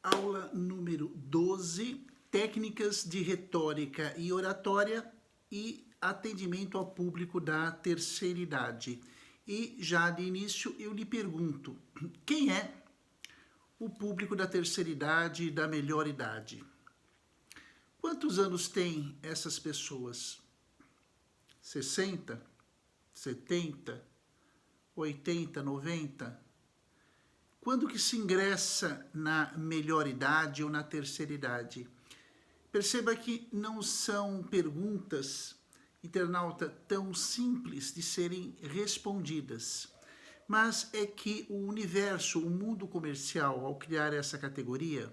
Aula número 12, técnicas de retórica e oratória e atendimento ao público da terceira idade. E já de início eu lhe pergunto, quem é o público da terceira idade e da melhor idade? Quantos anos têm essas pessoas? 60? 70? 80? 90? Quando que se ingressa na melhor idade ou na terceira idade? Perceba que não são perguntas, internauta, tão simples de serem respondidas. Mas é que o universo, o mundo comercial, ao criar essa categoria,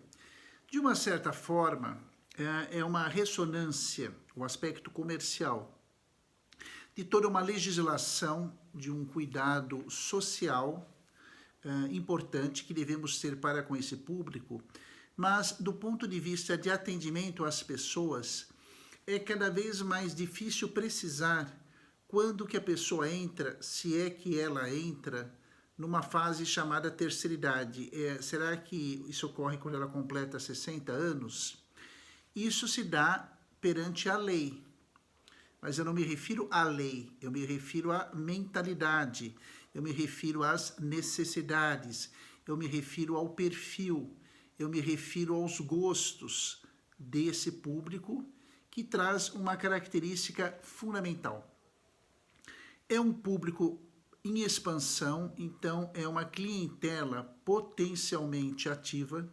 de uma certa forma, é uma ressonância, o aspecto comercial, de toda uma legislação, de um cuidado social importante que devemos ter para com esse público, mas do ponto de vista de atendimento às pessoas, é cada vez mais difícil precisar quando que a pessoa entra, se é que ela entra, numa fase chamada terceira idade. Será que isso ocorre quando ela completa 60 anos? Isso se dá perante a lei. Mas eu não me refiro à lei, eu me refiro à mentalidade, eu me refiro às necessidades, eu me refiro ao perfil, eu me refiro aos gostos desse público que traz uma característica fundamental. É um público em expansão, então é uma clientela potencialmente ativa.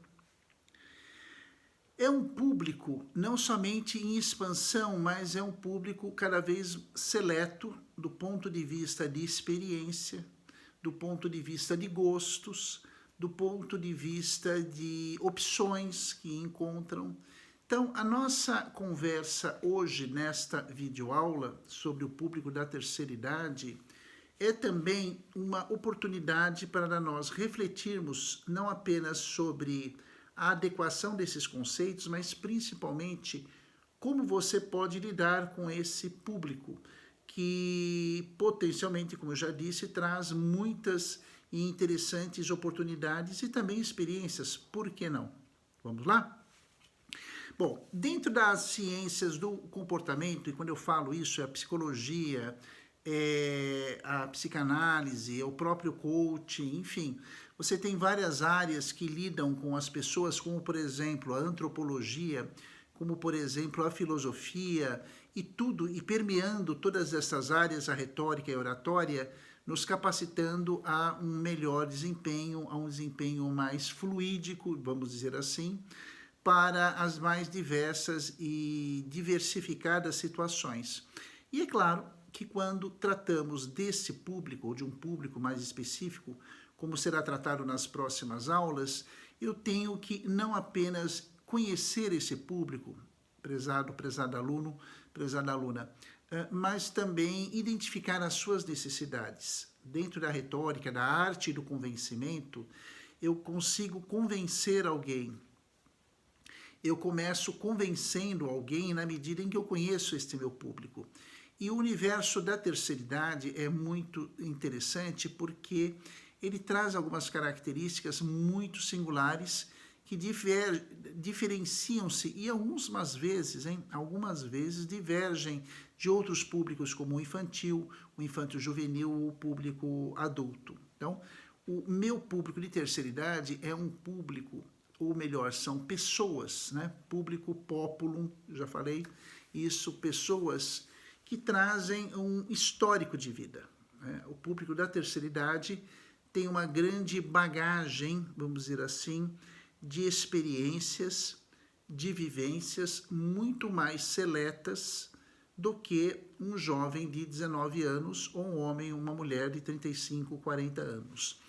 É um público não somente em expansão, mas é um público cada vez seleto do ponto de vista de experiência, do ponto de vista de gostos, do ponto de vista de opções que encontram. Então, a nossa conversa hoje, nesta videoaula, sobre o público da terceira idade, é também uma oportunidade para nós refletirmos não apenas sobre a adequação desses conceitos, mas principalmente como você pode lidar com esse público que potencialmente, como eu já disse, traz muitas e interessantes oportunidades e também experiências, por que não? Vamos lá? Bom, dentro das ciências do comportamento, e quando eu falo isso, é a psicologia, a psicanálise, o próprio coaching, enfim, você tem várias áreas que lidam com as pessoas, como por exemplo a antropologia, como por exemplo a filosofia, e tudo, e permeando todas essas áreas, a retórica e a oratória, nos capacitando a um melhor desempenho, a um desempenho mais fluídico, vamos dizer assim, para as mais diversas e diversificadas situações. E é claro que quando tratamos desse público, ou de um público mais específico, como será tratado nas próximas aulas, eu tenho que não apenas conhecer esse público, prezado aluno, prezada aluna, mas também identificar as suas necessidades. Dentro da retórica, da arte do convencimento, eu consigo convencer alguém. Eu começo convencendo alguém na medida em que eu conheço este meu público. E o universo da terceira idade é muito interessante porque ele traz algumas características muito singulares que diferenciam-se e algumas vezes divergem de outros públicos como o infantil juvenil ou o público adulto. Então, o meu público de terceira idade é um público, ou melhor, são pessoas, né? Público populum, já falei isso, pessoas que trazem um histórico de vida. Né? O público da terceira idade tem uma grande bagagem, vamos dizer assim, de experiências, de vivências muito mais seletas do que um jovem de 19 anos ou um homem ou uma mulher de 35, 40 anos.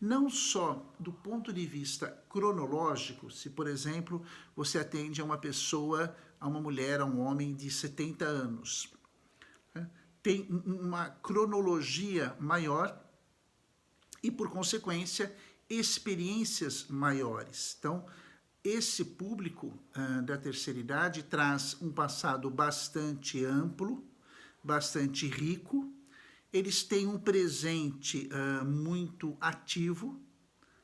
Não só do ponto de vista cronológico, se, por exemplo, você atende a uma pessoa, a uma mulher, a um homem de 70 anos. Tem uma cronologia maior e, por consequência, experiências maiores. Então, esse público da terceira idade traz um passado bastante amplo, bastante rico. Eles têm um presente muito ativo,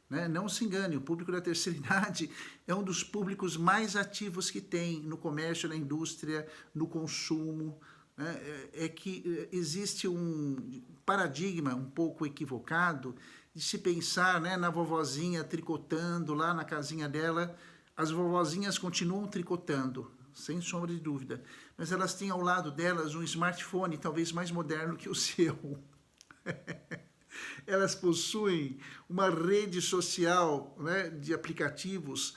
né? Não se engane, o público da terceira idade é um dos públicos mais ativos que tem no comércio, na indústria, no consumo, né? É que existe um paradigma um pouco equivocado de se pensar, né, na vovozinha tricotando lá na casinha dela. As vovozinhas continuam tricotando, sem sombra de dúvida, mas elas têm ao lado delas um smartphone talvez mais moderno que o seu. Elas possuem uma rede social, né, de aplicativos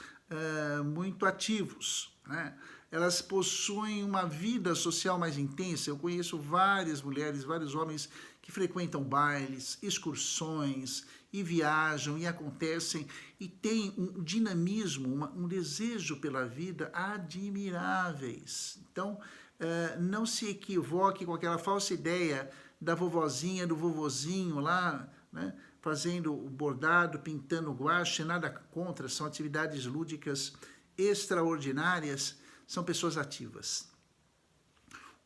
muito ativos, né? Elas possuem uma vida social mais intensa. Eu conheço várias mulheres, vários homens que frequentam bailes, excursões, e viajam, e acontecem, e têm um dinamismo, um desejo pela vida admiráveis. Então, não se equivoque com aquela falsa ideia da vovozinha, do vovozinho lá, né, fazendo o bordado, pintando guache, nada contra, são atividades lúdicas extraordinárias, são pessoas ativas.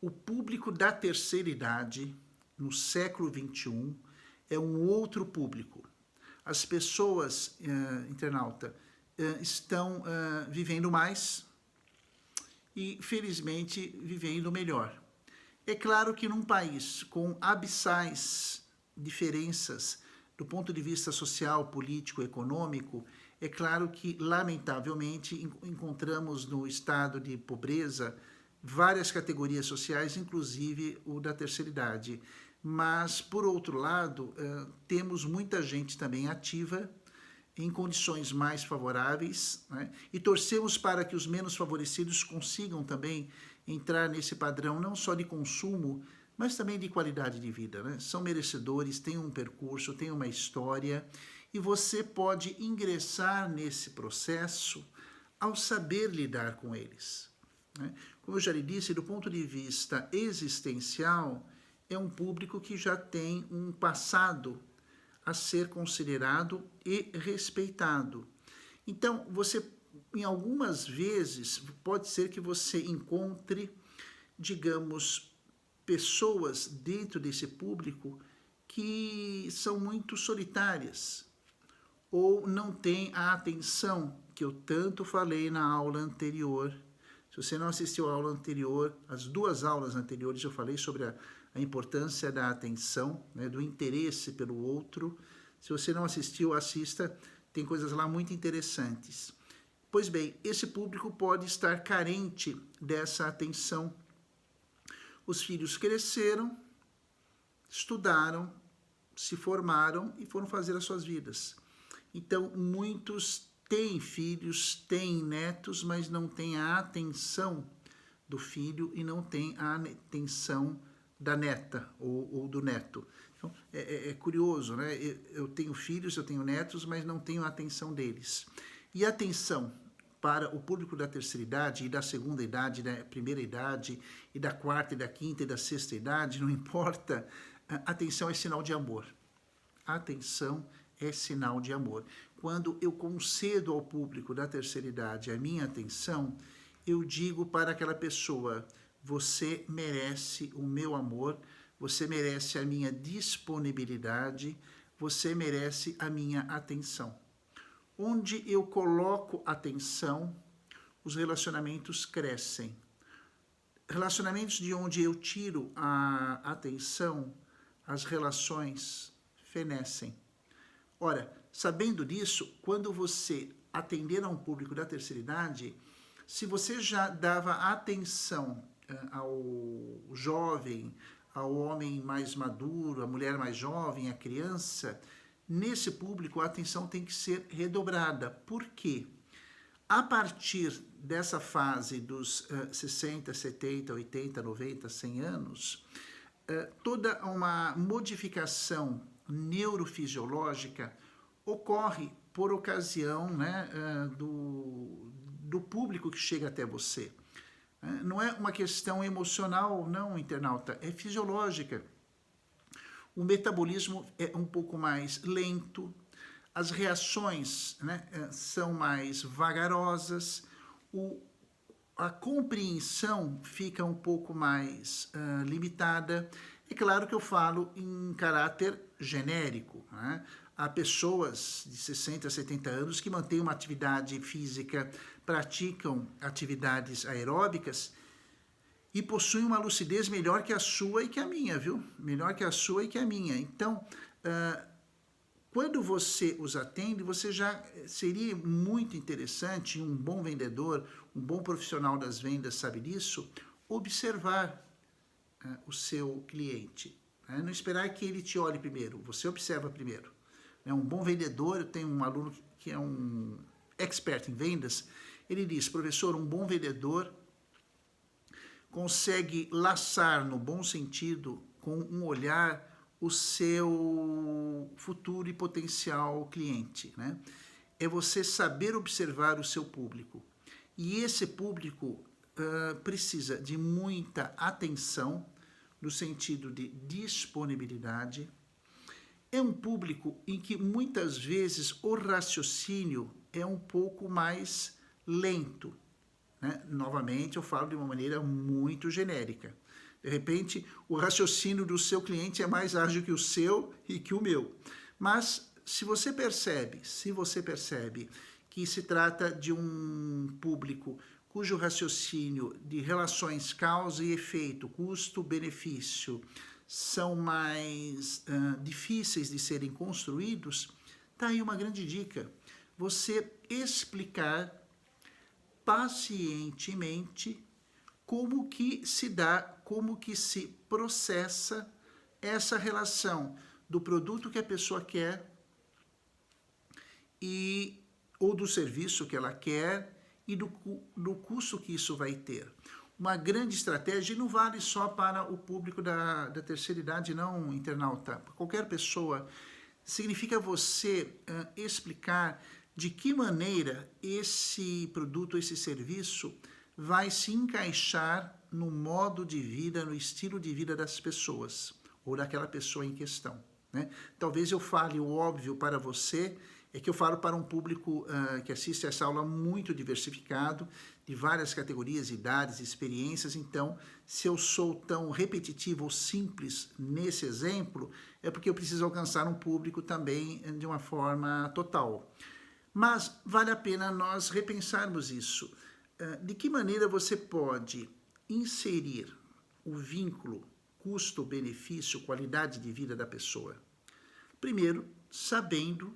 O público da terceira idade, no século XXI, é um outro público. As pessoas, internauta, estão vivendo mais e, felizmente, vivendo melhor. É claro que num país com abissais diferenças do ponto de vista social, político, econômico, é claro que, lamentavelmente, encontramos no estado de pobreza várias categorias sociais, inclusive o da terceira idade. Mas, por outro lado, temos muita gente também ativa, em condições mais favoráveis, né? E torcemos para que os menos favorecidos consigam também entrar nesse padrão, não só de consumo, mas também de qualidade de vida, né? São merecedores, têm um percurso, têm uma história, e você pode ingressar nesse processo ao saber lidar com eles, né? Como eu já lhe disse, do ponto de vista existencial, é um público que já tem um passado a ser considerado e respeitado. Então, você, em algumas vezes, pode ser que você encontre, digamos, pessoas dentro desse público que são muito solitárias ou não têm a atenção que eu tanto falei na aula anterior. Se você não assistiu à aula anterior, as 2 aulas anteriores eu falei sobre a importância da atenção, né, do interesse pelo outro. Se você não assistiu, assista, tem coisas lá muito interessantes. Pois bem, esse público pode estar carente dessa atenção. Os filhos cresceram, estudaram, se formaram e foram fazer as suas vidas. Então, muitos têm filhos, têm netos, mas não têm a atenção do filho e não têm a atenção da neta ou do neto. Então, é curioso, né? Eu tenho filhos, eu tenho netos, mas não tenho a atenção deles. E a atenção para o público da terceira idade e da segunda idade, da primeira idade e da quarta e da quinta e da sexta idade, não importa, atenção é sinal de amor. Atenção é sinal de amor. Quando eu concedo ao público da terceira idade a minha atenção, eu digo para aquela pessoa: você merece o meu amor, você merece a minha disponibilidade, você merece a minha atenção. Onde eu coloco atenção, os relacionamentos crescem. Relacionamentos de onde eu tiro a atenção, as relações fenecem. Ora, sabendo disso, quando você atender a um público da terceira idade, se você já dava atenção ao jovem, ao homem mais maduro, à mulher mais jovem, à criança, nesse público a atenção tem que ser redobrada. Por quê? A partir dessa fase dos 60, 70, 80, 90, 100 anos, toda uma modificação neurofisiológica ocorre por ocasião, né, do público que chega até você. Não é uma questão emocional, não, internauta, é fisiológica. O metabolismo é um pouco mais lento, as reações, né, são mais vagarosas, a compreensão fica um pouco mais limitada. É claro que eu falo em caráter genérico, né? Há pessoas de 60, 70 anos que mantêm uma atividade física, praticam atividades aeróbicas e possuem uma lucidez melhor que a sua e que a minha, viu? Melhor que a sua e que a minha. Então, quando você os atende, você já seria muito interessante, um bom vendedor, um bom profissional das vendas sabe disso, observar o seu cliente. Não esperar que ele te olhe primeiro, você observa primeiro. Um bom vendedor, eu tenho um aluno que é um expert em vendas, ele diz, professor, um bom vendedor consegue laçar no bom sentido, com um olhar, o seu futuro e potencial cliente. Né? É você saber observar o seu público. E esse público precisa de muita atenção, no sentido de disponibilidade. É um público em que muitas vezes o raciocínio é um pouco mais lento. Né? Novamente, eu falo de uma maneira muito genérica. De repente, o raciocínio do seu cliente é mais ágil que o seu e que o meu. Mas, se você percebe que se trata de um público cujo raciocínio de relações causa e efeito, custo-benefício, são mais difíceis de serem construídos, está aí uma grande dica. Você explicar pacientemente como que se dá, como que se processa essa relação do produto que a pessoa quer ou do serviço que ela quer e do custo que isso vai ter. Uma grande estratégia, e não vale só para o público da terceira idade, não, internauta. Para qualquer pessoa, significa você explicar de que maneira esse produto, esse serviço, vai se encaixar no modo de vida, no estilo de vida das pessoas, ou daquela pessoa em questão. Né? Talvez eu fale o óbvio para você, é que eu falo para um público que assiste essa aula muito diversificado, de várias categorias, idades, experiências. Então, se eu sou tão repetitivo ou simples nesse exemplo, é porque eu preciso alcançar um público também de uma forma total. Mas vale a pena nós repensarmos isso. De que maneira você pode inserir o vínculo custo-benefício, qualidade de vida da pessoa? Primeiro, sabendo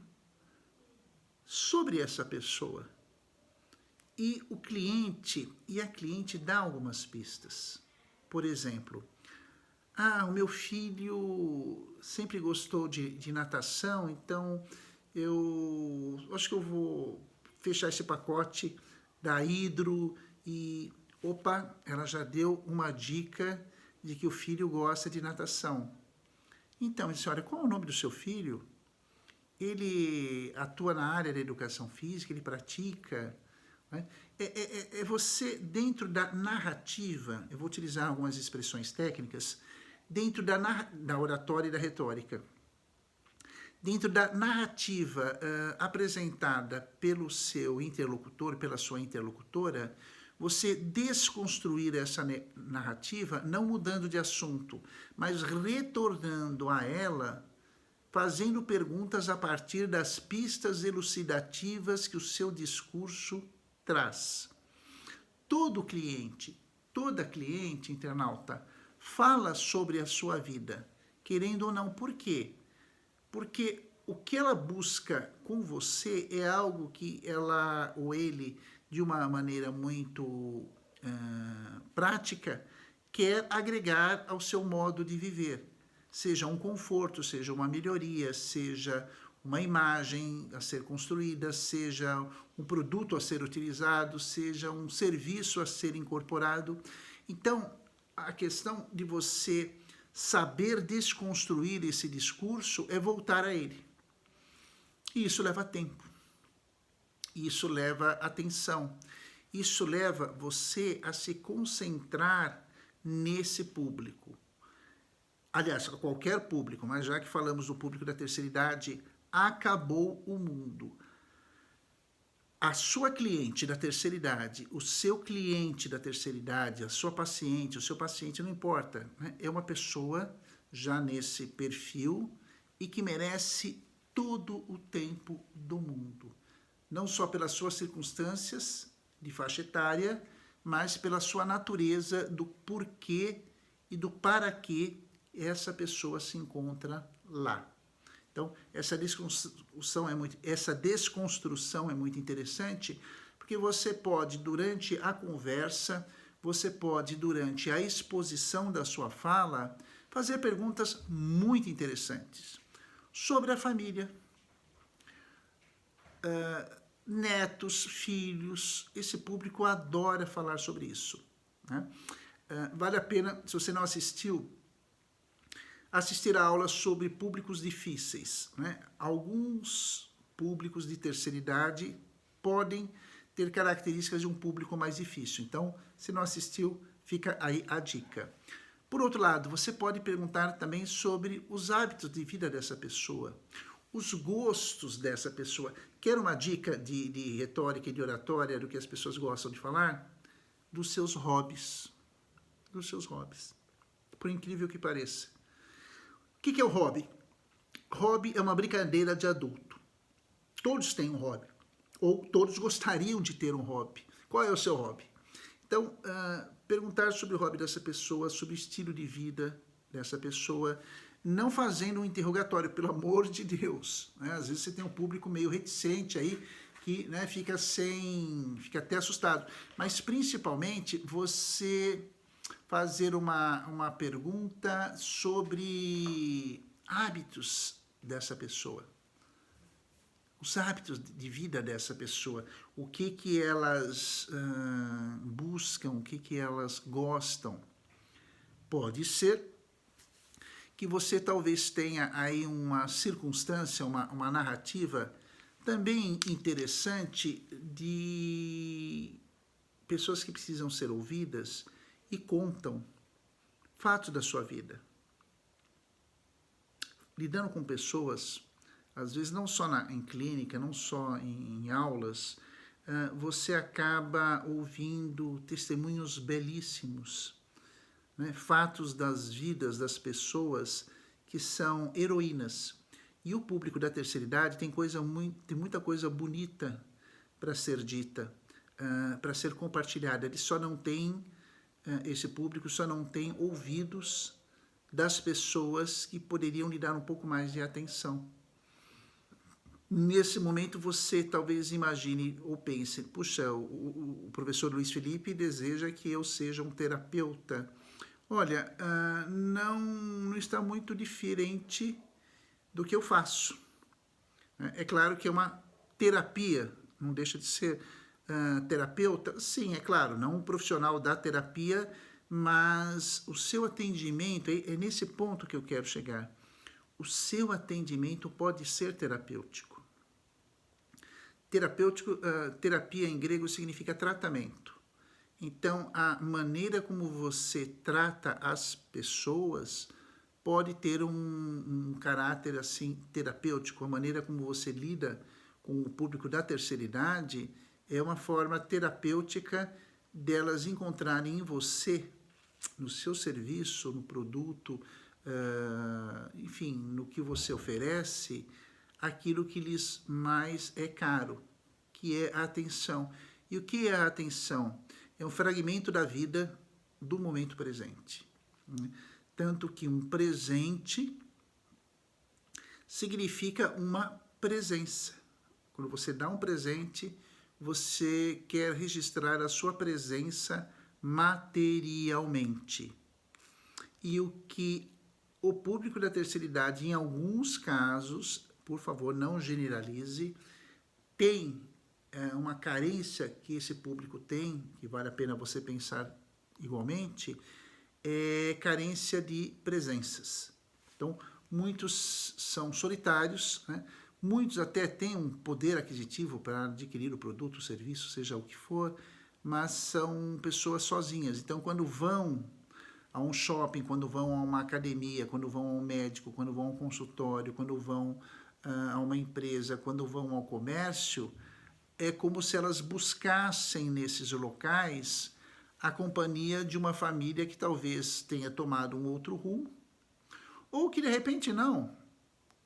sobre essa pessoa. E o cliente e a cliente dá algumas pistas. Por exemplo, o meu filho sempre gostou de natação, então eu acho que eu vou fechar esse pacote da Hidro e, ela já deu uma dica de que o filho gosta de natação. Então, ele disse, olha, qual é o nome do seu filho? Ele atua na área da educação física, ele pratica. Né? É você, dentro da narrativa, eu vou utilizar algumas expressões técnicas, dentro da oratória e da retórica. Dentro da narrativa apresentada pelo seu interlocutor, pela sua interlocutora, você desconstruir essa narrativa, não mudando de assunto, mas retornando a ela, fazendo perguntas a partir das pistas elucidativas que o seu discurso traz. Todo cliente, toda cliente, internauta, fala sobre a sua vida, querendo ou não. Por quê? Porque o que ela busca com você é algo que ela ou ele, de uma maneira muito prática, quer agregar ao seu modo de viver. Seja um conforto, seja uma melhoria, seja uma imagem a ser construída, seja um produto a ser utilizado, seja um serviço a ser incorporado. Então, a questão de você saber desconstruir esse discurso é voltar a ele. E isso leva tempo. Isso leva atenção. Isso leva você a se concentrar nesse público. Aliás, qualquer público, mas já que falamos do público da terceira idade, acabou o mundo. A sua cliente da terceira idade, o seu cliente da terceira idade, a sua paciente, o seu paciente, não importa. Né? É uma pessoa já nesse perfil e que merece todo o tempo do mundo. Não só pelas suas circunstâncias de faixa etária, mas pela sua natureza do porquê e do para que essa pessoa se encontra lá. Então, essa desconstrução é muito interessante, porque você pode, durante a conversa, você pode, durante a exposição da sua fala, fazer perguntas muito interessantes sobre a família, netos, filhos. Esse público adora falar sobre isso, né? Vale a pena, se você não assistiu, assistir a aulas sobre públicos difíceis, né? Alguns públicos de terceira idade podem ter características de um público mais difícil. Então, se não assistiu, fica aí a dica. Por outro lado, você pode perguntar também sobre os hábitos de vida dessa pessoa, os gostos dessa pessoa. Quer uma dica de retórica e de oratória do que as pessoas gostam de falar? Dos seus hobbies. Dos seus hobbies. Por incrível que pareça. O que é o hobby? Hobby é uma brincadeira de adulto. Todos têm um hobby. Ou todos gostariam de ter um hobby. Qual é o seu hobby? Então, perguntar sobre o hobby dessa pessoa, sobre o estilo de vida dessa pessoa, não fazendo um interrogatório, pelo amor de Deus, né? Às vezes você tem um público meio reticente aí, que, né, fica até assustado. Mas, principalmente, você fazer uma pergunta sobre hábitos dessa pessoa. Os hábitos de vida dessa pessoa, o que elas buscam, o que elas gostam. Pode ser que você talvez tenha aí uma circunstância, uma narrativa também interessante de pessoas que precisam ser ouvidas e contam fatos da sua vida. Lidando com pessoas, às vezes não só em clínica, não só em aulas, você acaba ouvindo testemunhos belíssimos, né? Fatos das vidas das pessoas que são heroínas. E o público da terceira idade tem muita coisa bonita para ser dita, para ser compartilhada. Ele só não tem, esse público só não tem ouvidos das pessoas que poderiam lhe dar um pouco mais de atenção. Nesse momento você talvez imagine ou pense, puxa, o professor Luiz Felipe deseja que eu seja um terapeuta. Olha, não está muito diferente do que eu faço. É claro que é uma terapia, não deixa de ser terapeuta. Sim, é claro, não um profissional da terapia, mas o seu atendimento, é nesse ponto que eu quero chegar. O seu atendimento pode ser terapêutico. Terapia em grego significa tratamento. Então, a maneira como você trata as pessoas pode ter um caráter assim terapêutico. A maneira como você lida com o público da terceira idade é uma forma terapêutica delas encontrarem em você, no seu serviço, no produto, enfim, no que você oferece, aquilo que lhes mais é caro, que é a atenção. E o que é a atenção? É um fragmento da vida do momento presente. Tanto que um presente significa uma presença. Quando você dá um presente, você quer registrar a sua presença materialmente. E o que o público da terceira idade, em alguns casos, por favor, não generalize, tem uma carência que esse público tem, que vale a pena você pensar igualmente, é carência de presenças. Então, muitos são solitários, né? Muitos até têm um poder aquisitivo para adquirir o produto, o serviço, seja o que for, mas são pessoas sozinhas. Então, quando vão a um shopping, quando vão a uma academia, quando vão a um médico, quando vão a um consultório, quando vão a uma empresa, quando vão ao comércio, é como se elas buscassem nesses locais a companhia de uma família que talvez tenha tomado um outro rumo, ou que de repente não.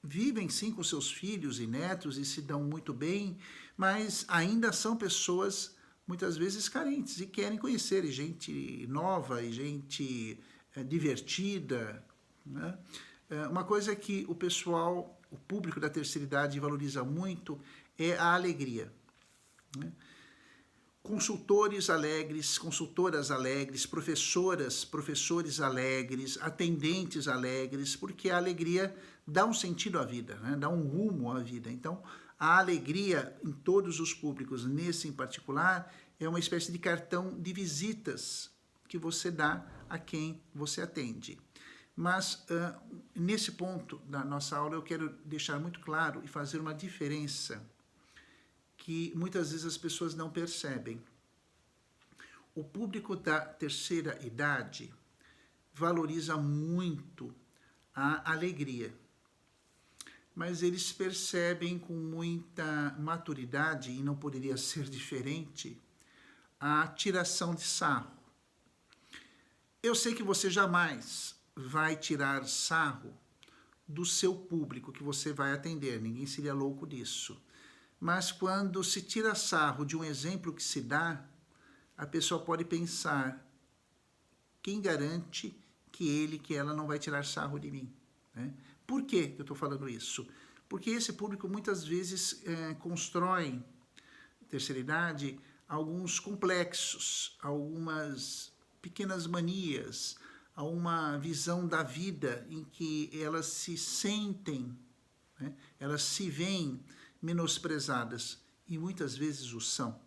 vivem sim com seus filhos e netos e se dão muito bem, mas ainda são pessoas muitas vezes carentes e querem conhecer gente nova e gente divertida, né? Uma coisa que o pessoal, o público da terceira idade valoriza muito é a alegria, né? Consultores alegres, consultoras alegres, professoras, professores alegres, atendentes alegres, porque a alegria dá um sentido à vida, né? Dá um rumo à vida. Então, a alegria em todos os públicos, nesse em particular, é uma espécie de cartão de visitas que você dá a quem você atende. Mas, nesse ponto da nossa aula, eu quero deixar muito claro e fazer uma diferença que muitas vezes as pessoas não percebem. O público da terceira idade valoriza muito a alegria, mas eles percebem com muita maturidade, e não poderia ser diferente, a tiração de sarro. Eu sei que você jamais vai tirar sarro do seu público que você vai atender, ninguém seria louco disso. Mas quando se tira sarro de um exemplo que se dá, a pessoa pode pensar, quem garante que ela não vai tirar sarro de mim, né? Por que eu estou falando isso? Porque esse público muitas vezes constrói, terceira idade, alguns complexos, algumas pequenas manias, uma visão da vida em que elas se sentem, né? Elas se veem menosprezadas, e muitas vezes o são.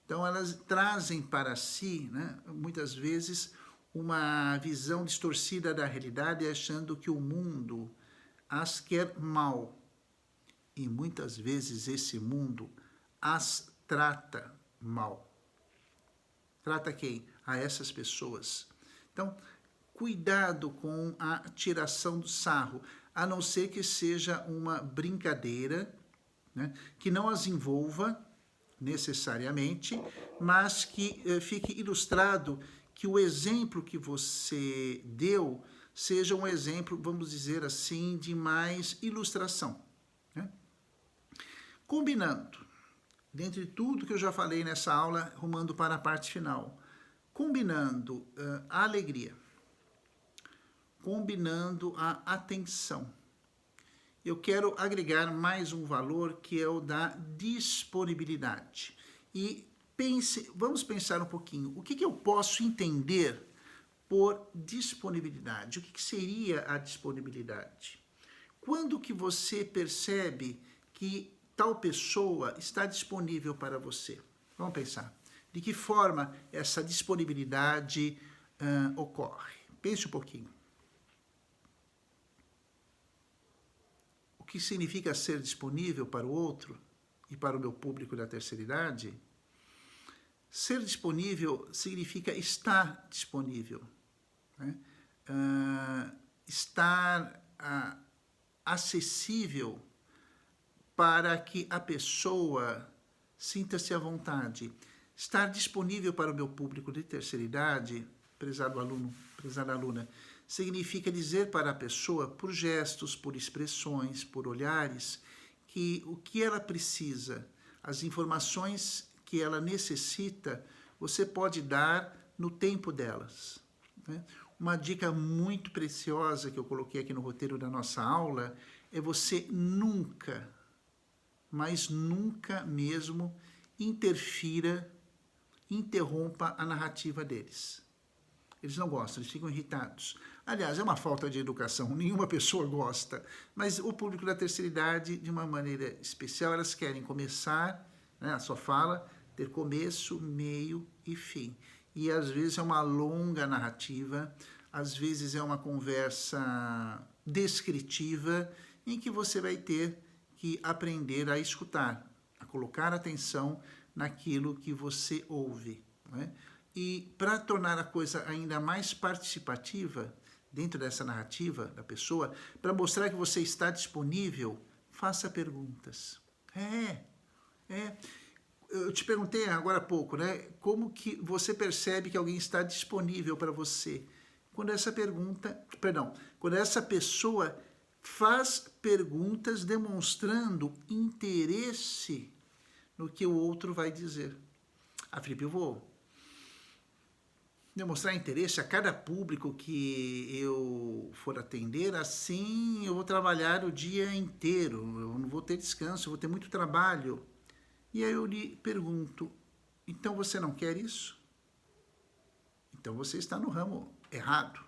Então, elas trazem para si, né, muitas vezes, uma visão distorcida da realidade, achando que o mundo as quer mal. E muitas vezes esse mundo as trata mal. Trata quem? A essas pessoas. Então, cuidado com a tiração do sarro, a não ser que seja uma brincadeira, né, que não as envolva necessariamente, mas que fique ilustrado que o exemplo que você deu seja um exemplo, vamos dizer assim, de mais ilustração, né? Combinando, dentre tudo que eu já falei nessa aula, rumando para a parte final, combinando a alegria, combinando a atenção, eu quero agregar mais um valor que é o da disponibilidade. E vamos pensar um pouquinho, o que eu posso entender por disponibilidade? O que seria a disponibilidade? Quando que você percebe que tal pessoa está disponível para você? Vamos pensar. De que forma essa disponibilidade ocorre? Pense um pouquinho. O que significa ser disponível para o outro e para o meu público da terceira idade? Ser disponível significa estar disponível, né? Estar acessível para que a pessoa sinta-se à vontade. Estar disponível para o meu público de terceira idade, prezado aluno, prezada aluna, significa dizer para a pessoa, por gestos, por expressões, por olhares, que o que ela precisa, as informações que ela necessita, você pode dar no tempo delas, né? Uma dica muito preciosa que eu coloquei aqui no roteiro da nossa aula é você nunca, mas nunca mesmo, interrompa a narrativa deles. Eles não gostam, eles ficam irritados. Aliás, é uma falta de educação, nenhuma pessoa gosta. Mas o público da terceira idade, de uma maneira especial, elas querem começar, né, a sua fala, ter começo, meio e fim. E às vezes é uma longa narrativa, às vezes é uma conversa descritiva, em que você vai ter que aprender a escutar, a colocar atenção naquilo que você ouve, né? E para tornar a coisa ainda mais participativa dentro dessa narrativa da pessoa, para mostrar que você está disponível, faça perguntas. Eu te perguntei agora há pouco, né? Como que você percebe que alguém está disponível para você? Quando essa pessoa faz perguntas demonstrando interesse no que o outro vai dizer. Ah, Felipe, eu vou demonstrar interesse a cada público que eu for atender, assim eu vou trabalhar o dia inteiro, eu não vou ter descanso, eu vou ter muito trabalho. E aí eu lhe pergunto, então você não quer isso? Então você está no ramo errado.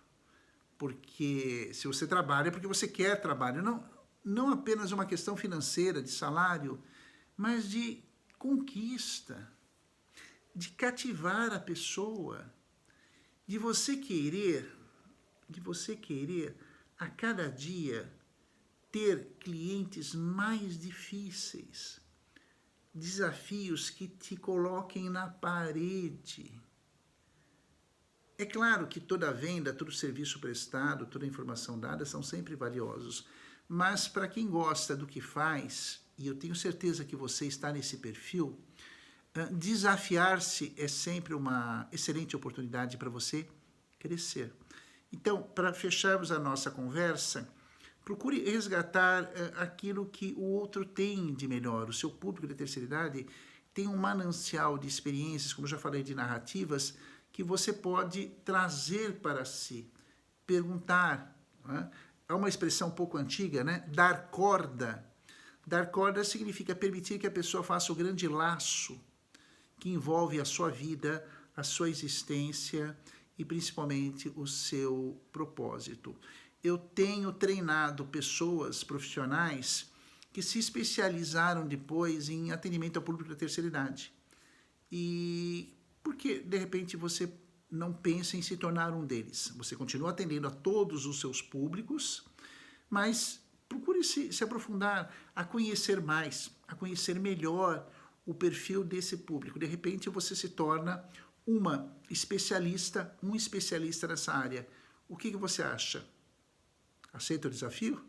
Porque se você trabalha é porque você quer trabalho. Não apenas uma questão financeira, de salário, mas de conquista, de cativar a pessoa, de você querer a cada dia ter clientes mais difíceis, desafios que te coloquem na parede. É claro que toda venda, todo serviço prestado, toda informação dada são sempre valiosos, mas para quem gosta do que faz, e eu tenho certeza que você está nesse perfil, desafiar-se é sempre uma excelente oportunidade para você crescer. Então, para fecharmos a nossa conversa, procure resgatar aquilo que o outro tem de melhor. O seu público de terceira idade tem um manancial de experiências, como eu já falei, de narrativas, que você pode trazer para si, perguntar. Né? Há uma expressão um pouco antiga, né? Dar corda. Dar corda significa permitir que a pessoa faça o grande laço que envolve a sua vida, a sua existência e principalmente o seu propósito. Eu tenho treinado pessoas profissionais que se especializaram depois em atendimento ao público da terceira idade. E porque, de repente, você não pensa em se tornar um deles. Você continua atendendo a todos os seus públicos, mas procure se aprofundar, a conhecer mais, a conhecer melhor o perfil desse público. De repente, você se torna um especialista nessa área. O que você acha? Aceita o desafio?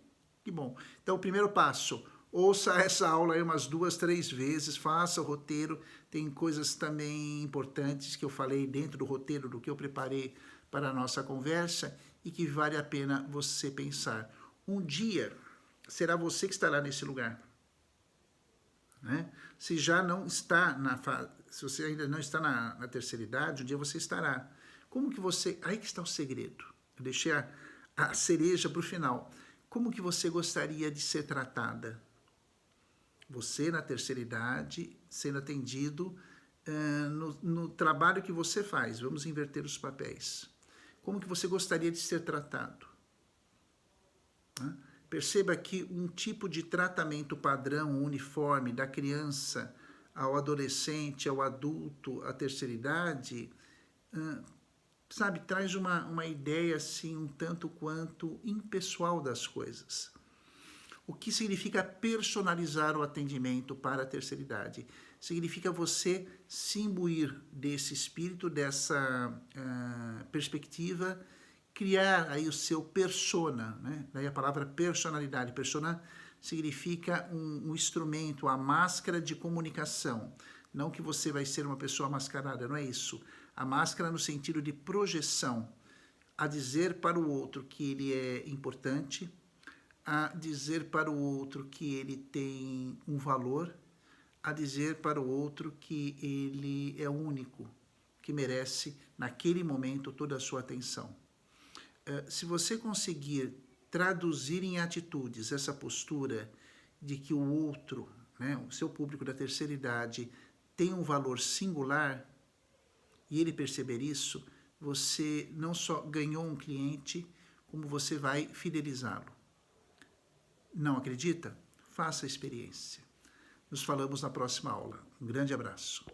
Que bom. Então, o primeiro passo, ouça essa aula aí umas 2, 3 vezes, faça o roteiro. Tem coisas também importantes que eu falei dentro do roteiro, do que eu preparei para a nossa conversa e que vale a pena você pensar. Um dia, será você que estará nesse lugar. Né? Se já não está se você ainda não está na terceira idade, um dia você estará. Como que você... Aí que está o segredo. Eu deixei a cereja para o final. Como que você gostaria de ser tratada? Você na terceira idade, sendo atendido no trabalho que você faz. Vamos inverter os papéis. Como que você gostaria de ser tratado? Perceba que um tipo de tratamento padrão, uniforme, da criança ao adolescente, ao adulto, à terceira idade, sabe, traz uma ideia assim, um tanto quanto impessoal das coisas. O que significa personalizar o atendimento para a terceira idade? Significa você se imbuir desse espírito, dessa perspectiva, criar aí o seu persona, né? Daí a palavra personalidade. Persona significa um instrumento, a máscara de comunicação. Não que você vai ser uma pessoa mascarada, não é isso. A máscara no sentido de projeção, a dizer para o outro que ele é importante, a dizer para o outro que ele tem um valor, a dizer para o outro que ele é único, que merece, naquele momento, toda a sua atenção. Se você conseguir traduzir em atitudes essa postura de que o outro, né, o seu público da terceira idade, tem um valor singular, e ele perceber isso, você não só ganhou um cliente, como você vai fidelizá-lo. Não acredita? Faça a experiência. Nos falamos na próxima aula. Um grande abraço.